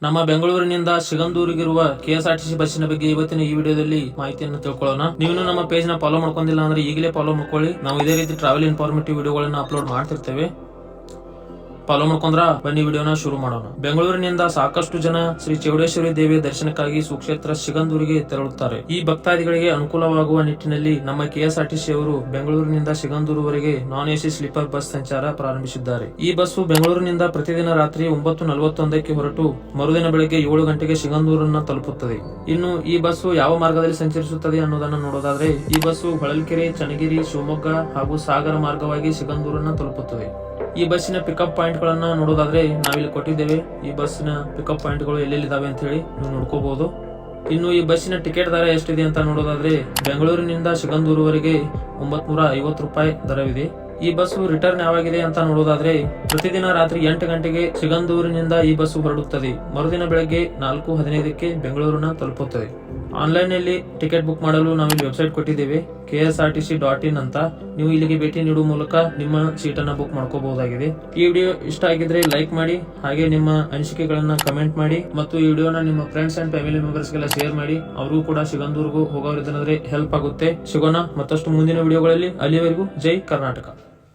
ನಮ್ಮ ಬೆಂಗಳೂರಿನಿಂದ ಸಿಗಂದೂರಿಗಿರುವ ಕೆಎಸ್ಆರ್ಟಿಸಿ ಬಸ್ಸಿನ ಬಗ್ಗೆ ಇವತ್ತಿನ ಈ ವಿಡಿಯೋದಲ್ಲಿ ಮಾಹಿತಿಯನ್ನು ತಿಳ್ಕೊಳ್ಳೋಣ. ನೀವು ನಮ್ಮ ಪೇಜ್ ನ ಫಾಲೋ ಮಾಡ್ಕೊಂಡಿಲ್ಲ ಅಂದ್ರೆ ಈಗಲೇ ಫಾಲೋ ಮಾಡ್ಕೊಳ್ಳಿ. ನಾವು ಇದೇ ರೀತಿ ಟ್ರಾವೆಲ್ ಇನ್ಫಾರ್ಮೇಟಿವ್ ವಿಡಿಯೋಗಳನ್ನ ಅಪ್ಲೋಡ್ ಮಾಡ್ತಿರ್ತೇವೆ. ಫಾಲೋ ಮಾಡ್ಕೊಂಡ್ರ ಬನ್ನಿ ವಿಡಿಯೋನ ಶುರು ಮಾಡೋಣ. ಬೆಂಗಳೂರಿನಿಂದ ಸಾಕಷ್ಟು ಜನ ಶ್ರೀ ಚೌಡೇಶ್ವರಿ ದೇವಿಯ ದರ್ಶನಕ್ಕಾಗಿ ಸುಕ್ಷೇತ್ರ ಸಿಗಂದೂರಿಗೆ ತೆರಳುತ್ತಾರೆ. ಈ ಭಕ್ತಾದಿಗಳಿಗೆ ಅನುಕೂಲವಾಗುವ ನಿಟ್ಟಿನಲ್ಲಿ ನಮ್ಮ ಕೆಎಸ್ಆರ್ಟಿಸಿ ಅವರು ಬೆಂಗಳೂರಿನಿಂದ ಸಿಗಂದೂರುವರೆಗೆ ನಾನ್ ಎಸಿ ಸ್ಲೀಪರ್ ಬಸ್ ಸಂಚಾರ ಪ್ರಾರಂಭಿಸಿದ್ದಾರೆ. ಈ ಬಸ್ಸು ಬೆಂಗಳೂರಿನಿಂದ ಪ್ರತಿದಿನ ರಾತ್ರಿ 9:41ಕ್ಕೆ ಹೊರಟು ಮರುದಿನ ಬೆಳಗ್ಗೆ 7 ಗಂಟೆಗೆ ಸಿಗಂದೂರನ್ನ ತಲುಪುತ್ತದೆ. ಇನ್ನು ಈ ಬಸ್ಸು ಯಾವ ಮಾರ್ಗದಲ್ಲಿ ಸಂಚರಿಸುತ್ತದೆ ಅನ್ನೋದನ್ನು ನೋಡೋದಾದ್ರೆ, ಈ ಬಸ್ಸು ಹೊಳಲ್ಕೆರೆ, ಚನ್ನಗಿರಿ, ಶಿವಮೊಗ್ಗ ಹಾಗೂ ಸಾಗರ ಮಾರ್ಗವಾಗಿ ಸಿಗಂದೂರನ್ನ ತಲುಪುತ್ತದೆ. ಈ ಬಸ್ಸಿನ ಪಿಕಪ್ ಪಾಯಿಂಟ್ ಗಳನ್ನ ನೋಡೋದಾದ್ರೆ ನಾವಿಲ್ಲಿ ಕೊಟ್ಟಿದ್ದೇವೆ. ಈ ಬಸ್ಸಿನ ಪಿಕಪ್ ಪಾಯಿಂಟ್ ಗಳು ಎಲ್ಲೆಲ್ಲಿದ್ದಾವೆ ಅಂತ ಹೇಳಿ ನೀವು ನೋಡ್ಕೋಬಹುದು. ಇನ್ನು ಈ ಬಸ್ಸಿನ ಟಿಕೆಟ್ ದರ ಎಷ್ಟಿದೆ ಅಂತ ನೋಡೋದಾದ್ರೆ, ಬೆಂಗಳೂರಿನಿಂದ ಸಿಗಂದೂರುವರೆಗೆ 950 ರೂಪಾಯಿ ದರವಿದೆ. ಈ ಬಸ್ಸು ರಿಟರ್ನ್ ಯಾವಾಗಿದೆ ಅಂತ ನೋಡೋದಾದ್ರೆ, ಪ್ರತಿದಿನ ರಾತ್ರಿ 8 ಗಂಟೆಗೆ ಸಿಗಂದೂರಿನಿಂದ ಈ ಬಸ್ಸು ಹೊರಡುತ್ತದೆ. ಮರುದಿನ ಬೆಳಗ್ಗೆ 4:15ಕ್ಕೆ ಬೆಂಗಳೂರನ್ನ ತಲುಪುತ್ತದೆ. ಆನ್ಲೈನ್ ನಲ್ಲಿ ಟಿಕೆಟ್ ಬುಕ್ ಮಾಡಲು ನಾವಿಲ್ಲಿ ವೆಬ್ಸೈಟ್ ಕೊಟ್ಟಿದ್ದೇವೆ, ksrtc.in ಅಂತ. ನೀವು ಇಲ್ಲಿಗೆ ಭೇಟಿ ನೀಡುವ ಮೂಲಕ ನಿಮ್ಮ ಸೀಟನ್ನ ಬುಕ್ ಮಾಡ್ಕೋಬಹುದಾಗಿದೆ. ಈ ವಿಡಿಯೋ ಇಷ್ಟ ಆಗಿದ್ರೆ ಲೈಕ್ ಮಾಡಿ, ಹಾಗೆ ನಿಮ್ಮ ಅನಿಸಿಕೆಗಳನ್ನ ಕಮೆಂಟ್ ಮಾಡಿ, ಮತ್ತು ಈ ವಿಡಿಯೋನ ನಿಮ್ಮ ಫ್ರೆಂಡ್ಸ್ ಅಂಡ್ ಫ್ಯಾಮಿಲಿ ಮೆಂಬರ್ಸ್ ಗೆಲ್ಲ ಶೇರ್ ಮಾಡಿ. ಅವರು ಕೂಡ ಸಿಗಂದೂರ್ಗೂ ಹೋಗೋರಿದ್ರೆ ಹೆಲ್ಪ್ ಆಗುತ್ತೆ. ಸಿಗೋಣ ಮತ್ತಷ್ಟು ಮುಂದಿನ ವಿಡಿಯೋಗಳಲ್ಲಿ. ಅಲ್ಲಿವರೆಗೂ ಜೈ ಕರ್ನಾಟಕ.